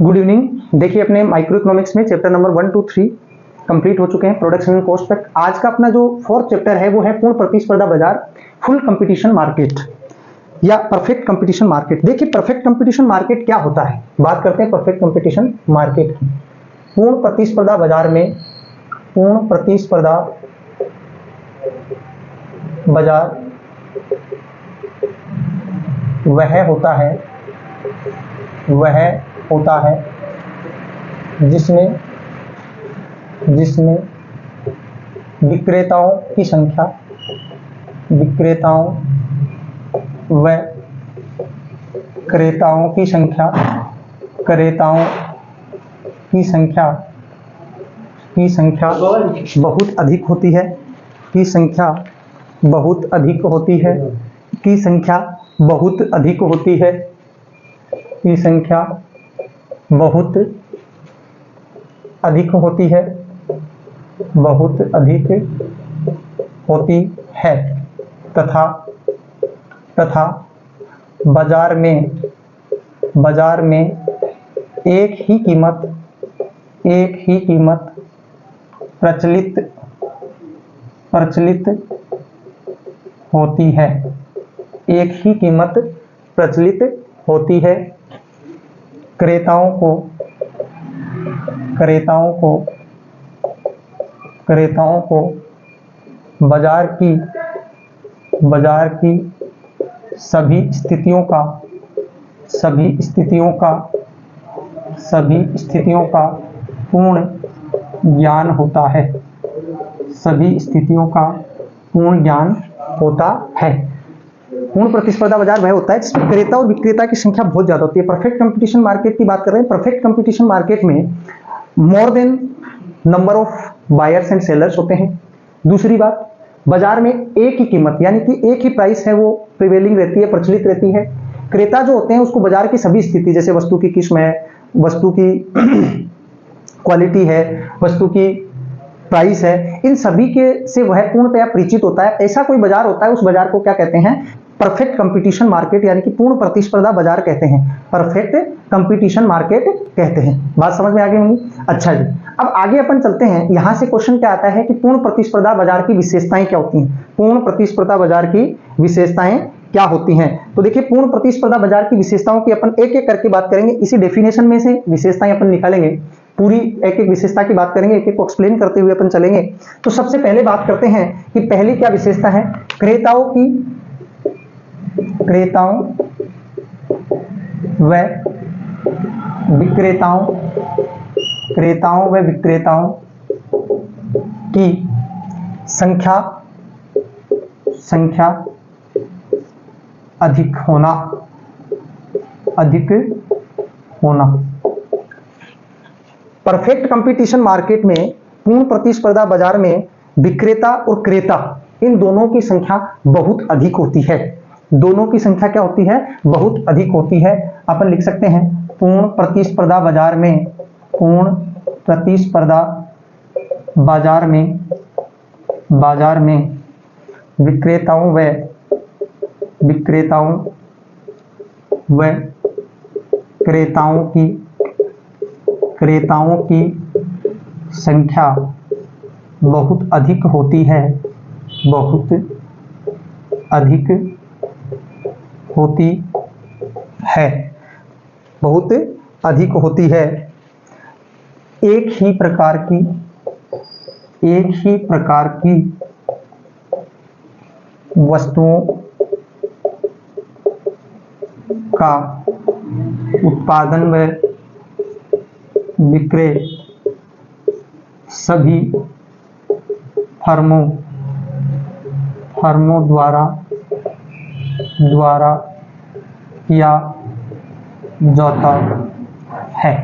Good evening. देखिए अपने micro economics में चैप्टर नंबर 1, 2, 3 कंप्लीट हो चुके हैं, प्रोडक्शन एंड कॉस्ट तक। आज का अपना जो 4th चैप्टर है वो है पूर्ण प्रतिस्पर्धा बाजार, फुल कंपटीशन मार्केट या परफेक्ट कंपटीशन मार्केट। देखिए परफेक्ट कंपटीशन मार्केट क्या होता है, बात करते हैं परफेक्ट कंपटीशन मार्केट की। पूर्ण प्रतिस्पर्धा बाजार में, पूर्ण प्रतिस्पर्धा बाजार वह होता है जिसमें विक्रेताओं की संख्या बहुत अधिक होती है, तथा बाजार में एक ही कीमत प्रचलित होती है। क्रेताओं को बाजार की सभी स्थितियों का पूर्ण ज्ञान होता है। पूर्ण प्रतिस्पर्धा बाजार वह होता है जिसमें क्रेता और विक्रेता की संख्या बहुत ज्यादा होती है। परफेक्ट कंपटीशन मार्केट की बात कर रहे हैं। परफेक्ट कंपटीशन मार्केट में more than number of buyers and sellers होते हैं। दूसरी बात, बाजार में एक ही कीमत यानी कि एक ही प्राइस है वो प्रिवेलिंग रहती है, प्रचलित रहती है। क्रेता जो होते हैं उसको बाजार की सभी स्थिति, जैसे वस्तु की किस्म है, वस्तु की क्वालिटी है, वस्तु की प्राइस है, इन सभी के से वह पूर्णतया परिचित होता है। ऐसा कोई बाजार होता है, उस बाजार को क्या कहते हैं? परफेक्ट कंपटीशन मार्केट यानी कि पूर्ण प्रतिस्पर्धा बाजार कहते हैं, परफेक्ट कंपटीशन मार्केट कहते हैं। बात समझ में आ गई होंगी? अच्छा जी, अब आगे अपन चलते हैं। यहां से क्वेश्चन क्या आता है कि पूर्ण प्रतिस्पर्धा बाजार की विशेषताएं क्या होती हैं? पूर्ण प्रतिस्पर्धा बाजार की विशेषताएं क्या होती हैं? तो देखिए पूर्ण प्रतिस्पर्धा बाजार की विशेषताओं की अपन एक एक करके बात करेंगे। इसी डेफिनेशन में से विशेषताएं अपन निकालेंगे, पूरी एक एक विशेषता की बात करेंगे, एक एक को एक्सप्लेन करते हुए अपन चलेंगे। तो सबसे पहले बात करते हैं कि पहली क्या विशेषता है? क्रेताओं व विक्रेताओं की संख्या अधिक होना। परफेक्ट कंपटीशन मार्केट में, पूर्ण प्रतिस्पर्धा बाजार में विक्रेता और क्रेता इन दोनों की संख्या बहुत अधिक होती है। दोनों की संख्या क्या होती है? बहुत अधिक होती है। अपन लिख सकते हैं पूर्ण प्रतिस्पर्धा बाजार में विक्रेताओं व क्रेताओं की संख्या बहुत अधिक होती है। एक ही प्रकार की वस्तुओं का उत्पादन व विक्रय सभी फर्मों द्वारा किया जाता है।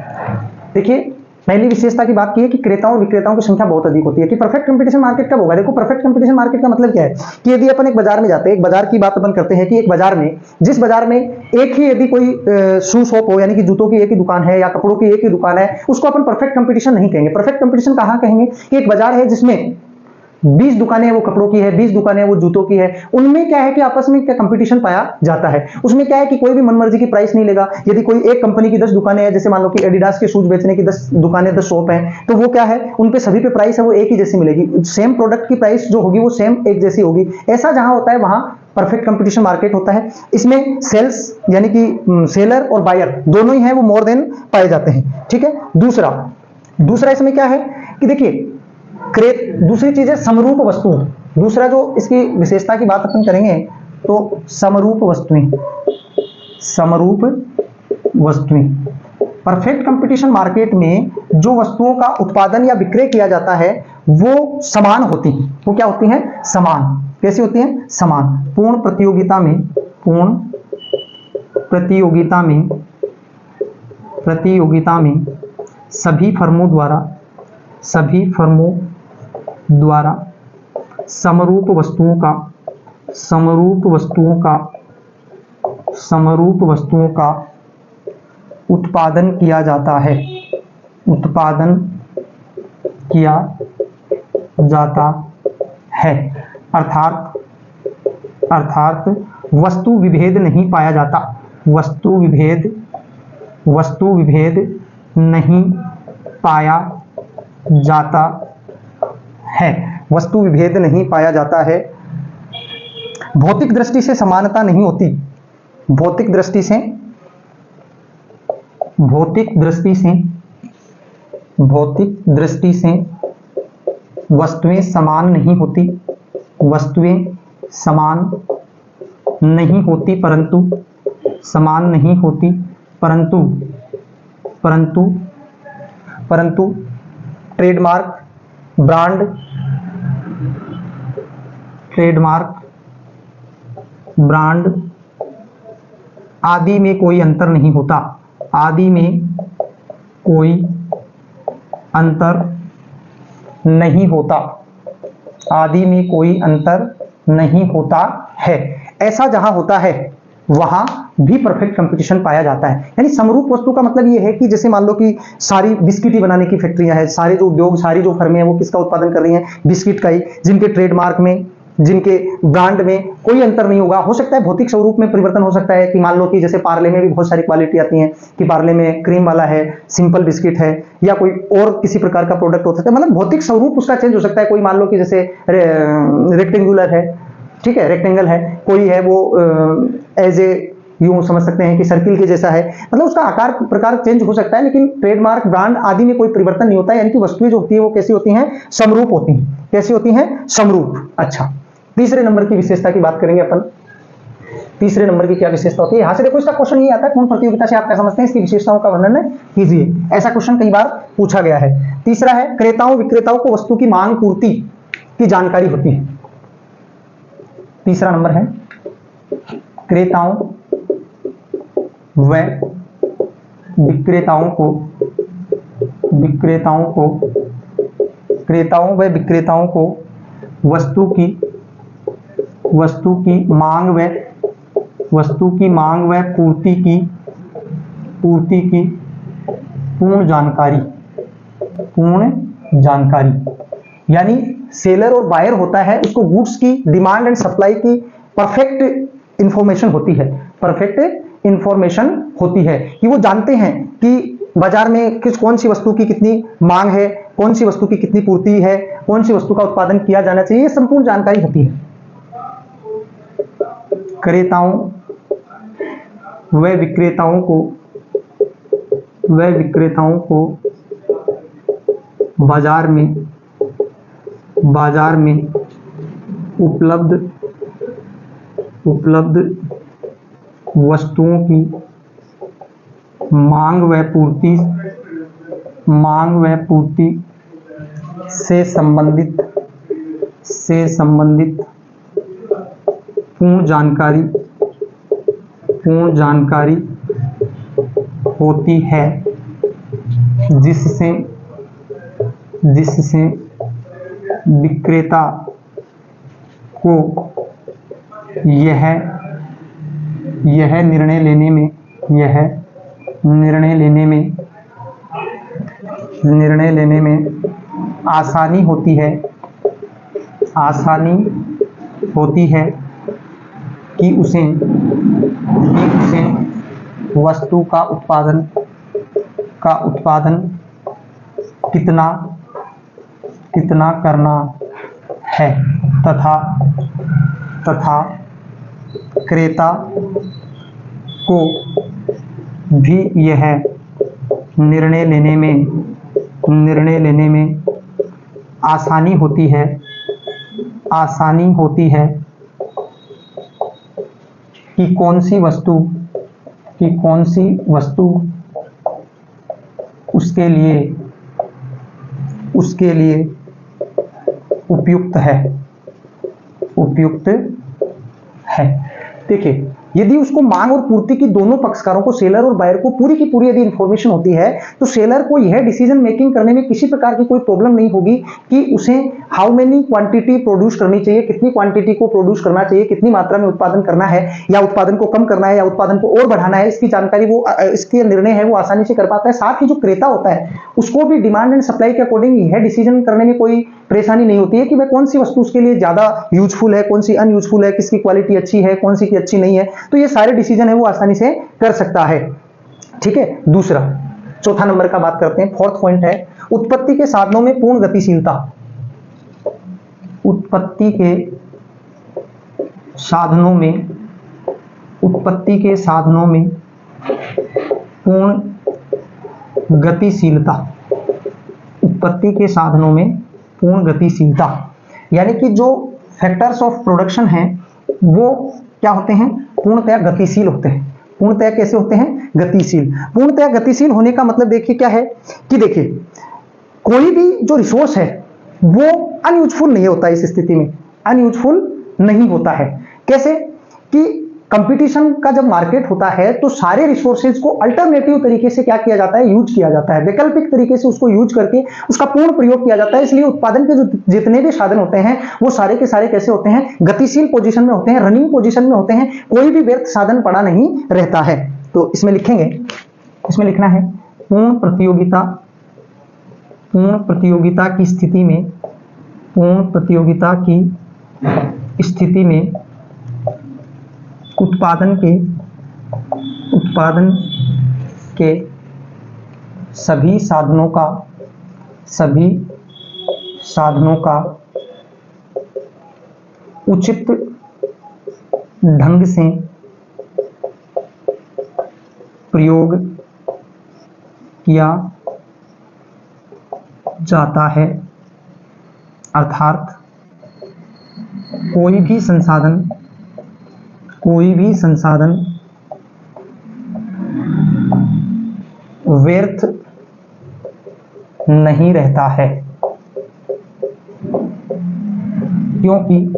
देखिए पहली विशेषता की बात की है कि क्रेताओं और विक्रेताओं की संख्या बहुत अधिक होती है। कि परफेक्ट कंपटीशन मार्केट कब होगा? देखो परफेक्ट कंपटीशन मार्केट का मतलब क्या है कि यदि अपन एक बाजार में जाते हैं, एक बाजार की बात अपन करते हैं कि एक बाजार में, जिस बाजार में एक ही यदि कोई शू शॉप हो, यानी कि जूतों की एक ही दुकान है या कपड़ों की एक ही दुकान है, उसको अपन परफेक्ट कंपटीशन नहीं कहेंगे। परफेक्ट कंपटीशन कहाँ कहेंगे? कि एक बाजार है जिसमें 20 दुकानें हैं वो कपड़ों की है, 20 दुकानें हैं वो जूतों की है, उनमें क्या है कि आपस में क्या कंपटीशन पाया जाता है। उसमें क्या है कि कोई भी मनमर्जी की प्राइस नहीं लेगा। यदि कोई एक कंपनी की 10 दुकानें हैं, जैसे मान लो कि एडिडास के शूज बेचने की 10 दुकानें, 10 शॉप हैं, तो वो क्या है, उन पे सभी पे प्राइस है वो एक ही जैसी मिलेगी, सेम प्रोडक्ट की प्राइस जो होगी वो सेम एक जैसी होगी। ऐसा जहां होता है वहां परफेक्ट कंपटीशन मार्केट होता है। इसमें सेल्स यानी कि सेलर और बायर दोनों ही हैं वो मोर देन पाए जाते हैं। ठीक है। दूसरा इसमें क्या है कि देखिए दूसरी चीज है समरूप वस्तु। दूसरा जो इसकी विशेषता की बात अपन करेंगे तो समरूप वस्तुएं परफेक्ट कंपटीशन मार्केट में जो वस्तुओं का उत्पादन या विक्रय किया जाता है वो समान होती हैं। वो क्या होती हैं? समान। कैसी होती हैं? समान। पूर्ण प्रतियोगिता में सभी फर्मों द्वारा समरूप वस्तुओं का उत्पादन किया जाता है। अर्थात वस्तु विभेद नहीं पाया जाता। वस्तु विभेद नहीं पाया जाता है। वस्तु विभेद नहीं पाया जाता है। भौतिक दृष्टि से समानता नहीं होती। भौतिक दृष्टि से वस्तुएं समान नहीं होती परंतु ट्रेडमार्क, ब्रांड आदि में कोई अंतर नहीं होता। है। ऐसा जहां होता है वहां भी परफेक्ट कंपटीशन पाया जाता है। यानी समरूप वस्तु का मतलब ये है कि जैसे मान लो कि सारी बिस्किट ही बनाने की फैक्ट्रियां हैं, सारे जो उद्योग, सारी जो फर्में हैं वो किसका उत्पादन कर रही हैं? बिस्किट का ही, जिनके ट्रेडमार्क में, जिनके ब्रांड में कोई अंतर नहीं होगा। हो सकता है भौतिक स्वरूप में परिवर्तन हो सकता है कि मान लो कि जैसे पार्ले में भी बहुत सारी क्वालिटी आती है कि पार्ले में क्रीम वाला है, सिंपल बिस्किट है, या कोई और किसी प्रकार का प्रोडक्ट हो सकता है। मतलब भौतिक स्वरूप उसका चेंज हो सकता है। कोई मान लो कि जैसे रेक्टेंगुलर है, ठीक है, रेक्टेंगल है, कोई है वो एज ए यूं समझ सकते हैं कि सर्किल के जैसा है। मतलब उसका आकार प्रकार चेंज हो सकता है, लेकिन ट्रेडमार्क, ब्रांड आदि में कोई परिवर्तन नहीं होता है। यानी कि वस्तुएं जो होती है वो कैसी होती हैं? समरूप होती हैं। कैसी होती हैं? समरूप। अच्छा, तीसरे नंबर की विशेषता की बात करेंगे अपन। तीसरे नंबर की क्या विशेषता होती है? यहां से देखो इसका क्वेश्चन ये आता है, पूर्ण प्रतियोगिता से आप क्या समझते हैं? इसकी विशेषताओं का वर्णन कीजिए। ऐसा क्वेश्चन कई बार पूछा गया है। तीसरा है क्रेताओं विक्रेताओं को वस्तु की मांग पूर्ति की जानकारी होती है। तीसरा नंबर है क्रेताओं व विक्रेताओं को वस्तु की मांग व पूर्ति की पूर्ण जानकारी। यानी सेलर और बायर होता है, उसको गुड्स की डिमांड एंड सप्लाई की परफेक्ट इंफॉर्मेशन होती है कि वो जानते हैं कि बाजार में कौन सी वस्तु की कितनी मांग है, कौन सी वस्तु की कितनी पूर्ति है, कौन सी वस्तु का उत्पादन किया जाना चाहिए, ये संपूर्ण जानकारी होती है। क्रेताओं व विक्रेताओं को बाजार में उपलब्ध वस्तुओं की मांग व पूर्ति से संबंधित पूर्ण जानकारी होती है, जिससे विक्रेता को यह निर्णय लेने में आसानी होती है आसानी होती है कि उसे वस्तु का उत्पादन कितना करना है तथा क्रेता को भी यह निर्णय लेने में आसानी होती है कि कौन सी वस्तु उसके लिए उपयुक्त है। देखिए, यदि उसको मांग और पूर्ति की दोनों पक्षकारों को, सेलर और बायर को पूरी की पूरी यदि इंफॉर्मेशन होती है, तो सेलर को यह डिसीजन मेकिंग करने में किसी प्रकार की कोई प्रॉब्लम नहीं होगी कि उसे हाउ मेनी क्वांटिटी प्रोड्यूस करनी चाहिए, कितनी क्वांटिटी को प्रोड्यूस करना चाहिए, कितनी मात्रा में उत्पादन करना है, या उत्पादन को कम करना है, या उत्पादन को और बढ़ाना है, इसकी जानकारी वो, इसके निर्णय है वो आसानी से कर पाता है। साथ ही जो क्रेता होता है उसको भी डिमांड एंड सप्लाई के अकॉर्डिंग यह डिसीजन करने में कोई परेशानी नहीं होती है कि वह कौन सी वस्तु उसके लिए ज्यादा यूजफुल है, कौन सी अनयूजफुल है, किसकी क्वालिटी अच्छी है, कौन सी की अच्छी नहीं है। तो ये सारे डिसीजन है वो आसानी से कर सकता है। ठीक है, दूसरा, चौथा नंबर का बात करते हैं। फोर्थ पॉइंट है उत्पत्ति के साधनों में पूर्ण गतिशीलता। उत्पत्ति के साधनों में पूर्ण गतिशीलता। उत्पत्ति के साधनों में पूर्ण गतिशीलता, यानी कि जो फैक्टर्स ऑफ प्रोडक्शन हैं वो क्या होते हैं, पूर्णतया गतिशील होते हैं। पूर्णतया कैसे होते हैं, गतिशील। पूर्णतया गतिशील होने का मतलब देखिए क्या है कि देखिए, कोई भी जो रिसोर्स है वो अनयूजफुल नहीं होता। इस स्थिति में अनयूजफुल नहीं होता है। कैसे कि कंपटीशन का जब मार्केट होता है तो सारे रिसोर्सेज को अल्टरनेटिव तरीके से क्या किया जाता है, यूज किया जाता है, वैकल्पिक तरीके से उसको यूज करके उसका पूर्ण प्रयोग किया जाता है। इसलिए उत्पादन के जो जितने भी साधन होते हैं वो सारे के सारे कैसे होते हैं, गतिशील पोजीशन में होते हैं, रनिंग पोजीशन में होते हैं। कोई भी व्यर्थ साधन पड़ा नहीं रहता है। तो इसमें लिखेंगे, इसमें लिखना है पूर्ण प्रतियोगिता की स्थिति में उत्पादन के सभी साधनों का उचित ढंग से प्रयोग किया जाता है। अर्थात कोई भी संसाधन व्यर्थ नहीं रहता है, क्योंकि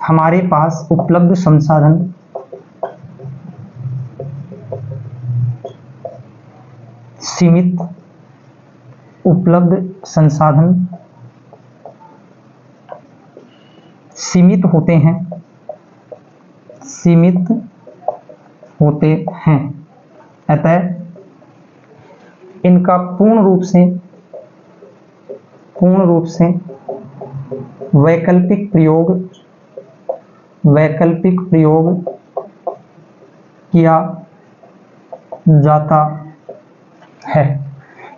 हमारे पास उपलब्ध संसाधन सीमित होते हैं। अतः इनका पूर्ण रूप से वैकल्पिक प्रयोग किया जाता है।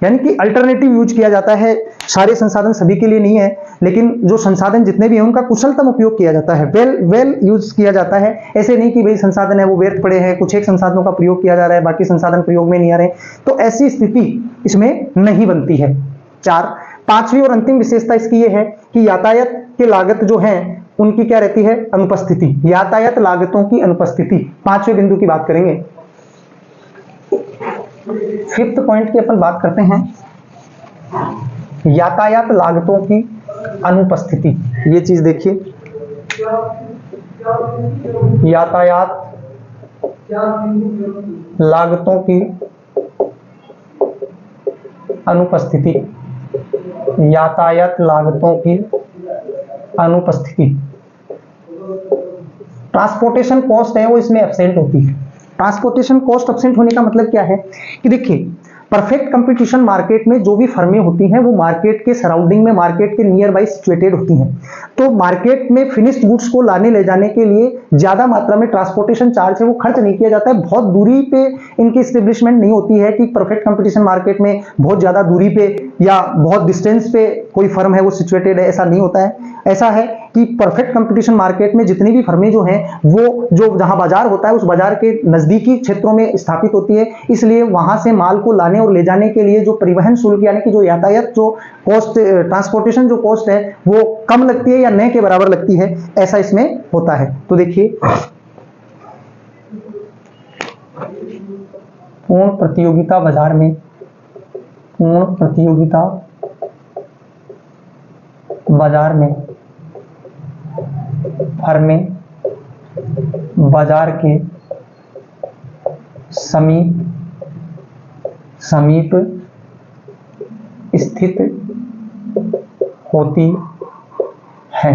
यानी कि अल्टरनेटिव यूज किया जाता है। सारे संसाधन सभी के लिए नहीं है, लेकिन जो संसाधन जितने भी हैं उनका कुशलतम उपयोग किया जाता है, वेल यूज किया जाता है। ऐसे नहीं कि भाई संसाधन है वो व्यर्थ पड़े हैं, कुछ एक संसाधनों का प्रयोग किया जा रहा है, बाकी संसाधन प्रयोग में नहीं आ रहे, तो ऐसी स्थिति इसमें नहीं बनती है। पांचवी और अंतिम विशेषता इसकी ये है कि यातायात की लागत जो है उनकी क्या रहती है, अनुपस्थिति। यातायात लागतों की अनुपस्थिति, पांचवें बिंदु की बात करेंगे। फिफ्थ पॉइंट की अपन बात करते हैं, यातायात लागतों की अनुपस्थिति। ये चीज देखिए, यातायात लागतों की अनुपस्थिति, यातायात लागतों की अनुपस्थिति। ट्रांसपोर्टेशन कॉस्ट है वो इसमें एब्सेंट होती है। ट्रांसपोर्टेशन कॉस्ट एब्सेंट होने का मतलब क्या है कि देखिए, परफेक्ट कंपटीशन मार्केट में जो भी फर्में होती हैं वो मार्केट के सराउंडिंग में, मार्केट के नियर बाई सिचुएटेड होती हैं। तो मार्केट में फिनिश्ड गुड्स को लाने ले जाने के लिए ज्यादा मात्रा में ट्रांसपोर्टेशन चार्ज है वो खर्च नहीं किया जाता है। बहुत दूरी पे इनकी एस्टेब्लिशमेंट नहीं होती है कि परफेक्ट कंपटीशन मार्केट में बहुत ज्यादा दूरी पे या बहुत डिस्टेंस पे कोई फर्म है वो सिचुएटेड है, ऐसा नहीं होता है। ऐसा है कि परफेक्ट कंपटीशन मार्केट में जितनी भी फर्में जो हैं वो जो जहां बाजार होता है उस बाजार के नजदीकी क्षेत्रों में स्थापित होती है, इसलिए वहां से माल को लाने और ले जाने के लिए जो परिवहन शुल्क यानी कि जो यातायात जो कॉस्ट, ट्रांसपोर्टेशन जो कॉस्ट है वो कम लगती है या न के बराबर लगती है, ऐसा इसमें होता है। तो देखिए, पूर्ण प्रतियोगिता बाजार में, पूर्ण प्रतियोगिता बाजार में फर्में बाजार के समीप स्थित होती है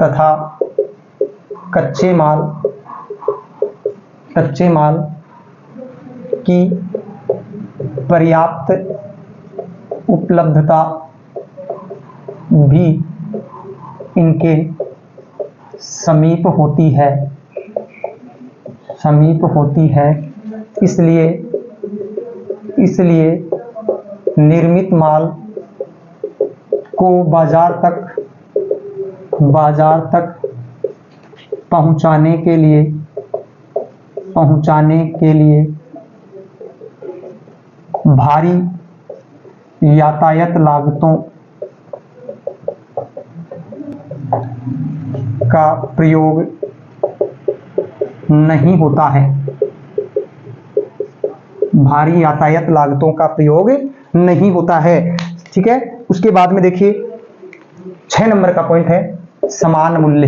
तथा कच्चे माल की पर्याप्त उपलब्धता भी इनके समीप होती है, इसलिए निर्मित माल को बाजार तक पहुंचाने के लिए भारी यातायात लागतों का प्रयोग नहीं होता है। भारी यातायात लागतों का प्रयोग नहीं होता है। ठीक है, उसके बाद में देखिए 6 नंबर का पॉइंट है समान मूल्य।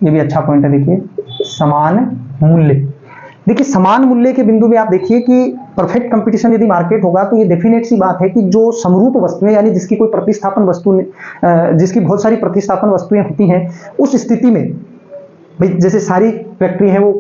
ये भी अच्छा पॉइंट है। देखिए समान मूल्य, देखिए समान मूल्य के बिंदु में आप देखिए कि परफेक्ट कंपटीशन यदि मार्केट होगा तो ये डेफिनेट सी बात है कि जो समरूप वस्तुएं यानी जिसकी कोई प्रतिस्थापन वस्तु, जिसकी बहुत सारी प्रतिस्थापन वस्तुएं होती हैं, उस स्थिति में भाई जैसे सारी फैक्ट्री है वो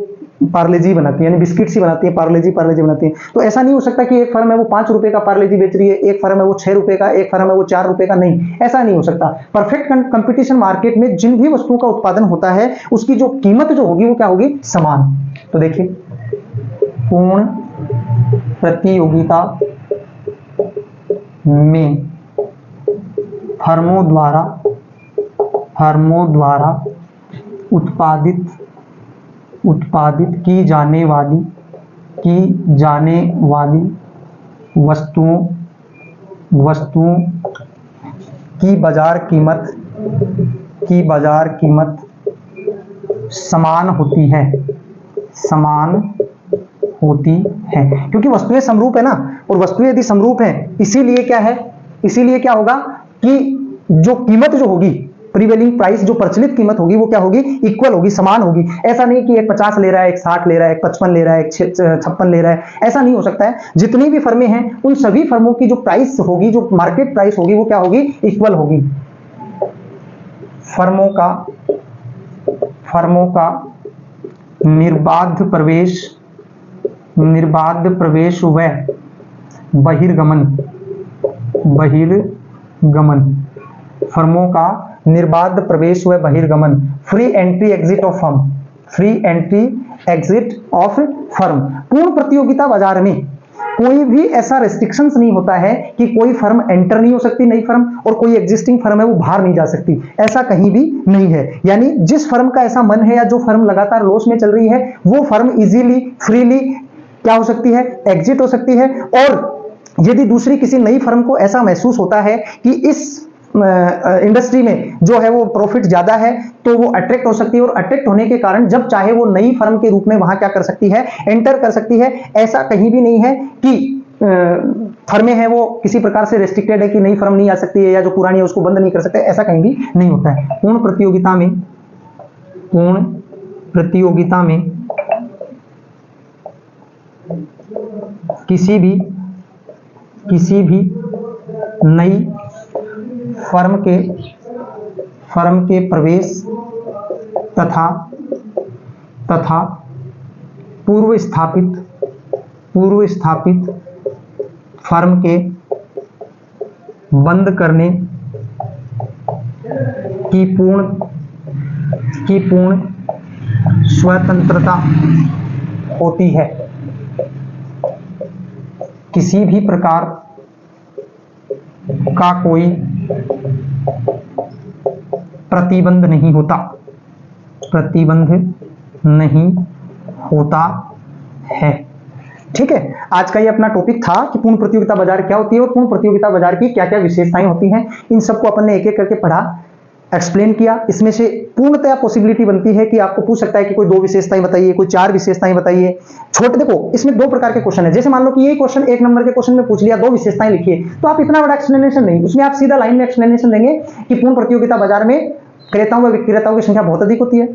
पार्ले-जी बनाती है, यानी बिस्किट सी बनाती है, पार्ले-जी बनाती है, तो ऐसा नहीं हो सकता कि एक फर्म है वो 5 रुपए का पार्ले-जी बेच रही है, एक फर्म है वो 6 रुपए का, एक फर्म है वो 4 रुपए का, नहीं, ऐसा नहीं हो सकता। परफेक्ट कंपटीशन मार्केट में जिन भी वस्तुओं का उत्पादन होता है उसकी जो कीमत जो होगी वो क्या होगी, समान। तो देखिए पूर्ण प्रतियोगिता में फर्मों द्वारा उत्पादित की जाने वाली वस्तुओं की बाजार कीमत समान होती है, क्योंकि वस्तुएं समरूप है ना, और वस्तुएं यदि समरूप हैं इसीलिए क्या होगा कि जो कीमत जो होगी, प्रीवेलिंग प्राइस, जो प्रचलित कीमत होगी वो क्या होगी, इक्वल होगी, समान होगी। ऐसा नहीं कि एक 50 ले रहा है, एक 60 ले रहा है, एक 55 ले रहा है, एक 56 ले रहा है, ऐसा नहीं हो सकता है। जितनी भी फर्में हैं उन सभी फर्मों की जो प्राइस होगी, जो मार्केट प्राइस होगी वो क्या होगी, इक्वल होगी। फर्मों का निर्बाध प्रवेश व बहिर्गमन, फर्मों का निर्बाध प्रवेश व बहिर्गमन, free entry exit of firm. पूर्ण प्रतियोगिता बाजार में कोई भी ऐसा रेस्ट्रिक्शंस नहीं होता है कि कोई फर्म एंटर नहीं हो सकती, नई फर्म, और कोई एग्जिस्टिंग फर्म है वो बाहर नहीं जा सकती, ऐसा कहीं भी नहीं है। यानी जिस फर्म का ऐसा मन है या जो फर्म लगातार लॉस में चल रही है वो फर्म इजीली, फ्रीली क्या हो सकती है, एग्जिट हो सकती है। और यदि दूसरी किसी नई फर्म को ऐसा महसूस होता है कि इस इंडस्ट्री में जो है वो प्रॉफिट ज्यादा है तो वो अट्रैक्ट हो सकती है, और अट्रैक्ट होने के कारण जब चाहे वो नई फर्म के रूप में वहां क्या कर सकती है, एंटर कर सकती है। ऐसा कहीं भी नहीं है कि फर्में हैं वो किसी प्रकार से रेस्ट्रिक्टेड है कि नई फर्म नहीं आ सकती है या जो पुरानी है उसको बंद नहीं कर सकते, ऐसा कहीं भी नहीं होता है। पूर्ण प्रतियोगिता में किसी भी नई फर्म के प्रवेश तथा पूर्व स्थापित फर्म के बंद करने की पूर्ण स्वतंत्रता होती है। किसी भी प्रकार का कोई प्रतिबंध नहीं होता है। ठीक है, आज का ये अपना टॉपिक था कि पूर्ण प्रतियोगिता बाजार क्या होती है और पूर्ण प्रतियोगिता बाजार की क्या क्या विशेषताएं होती हैं। इन सबको अपन ने एक एक करके पढ़ा, एक्सप्लेन किया। इसमें से पूर्णतया पॉसिबिलिटी बनती है कि आपको पूछ सकता है कि कोई 2 विशेषताएं बताइए, कोई 4 विशेषताएं बताइए। छोटे, देखो इसमें 2 प्रकार के क्वेश्चन है। जैसे मान लो कि ये क्वेश्चन 1 नंबर के क्वेश्चन में पूछ लिया 2 विशेषताएं लिखिए, तो आप इतना बड़ा एक्सप्लेनेशन नहीं, उसमें आप सीधा लाइन में एक्सप्लेनेशन देंगे कि पूर्ण प्रतियोगिता बाजार में क्रेताओं व विक्रेताओं की संख्या बहुत अधिक होती है,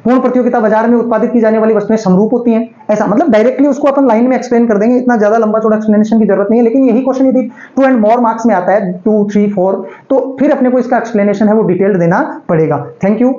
पूर्ण प्रतियोगिता बाजार में उत्पादित की जाने वाली वस्तुएं समरूप होती हैं। ऐसा मतलब डायरेक्टली उसको अपन लाइन में एक्सप्लेन कर देंगे, इतना ज्यादा लंबा चौड़ा एक्सप्लेनेशन की जरूरत नहीं है। लेकिन यही क्वेश्चन यदि 2 एंड मोर मार्क्स में आता है, 2, 3, 4, तो फिर अपने को इसका एक्सप्लेनेशन है वो डिटेल्ड देना पड़ेगा। Thank you.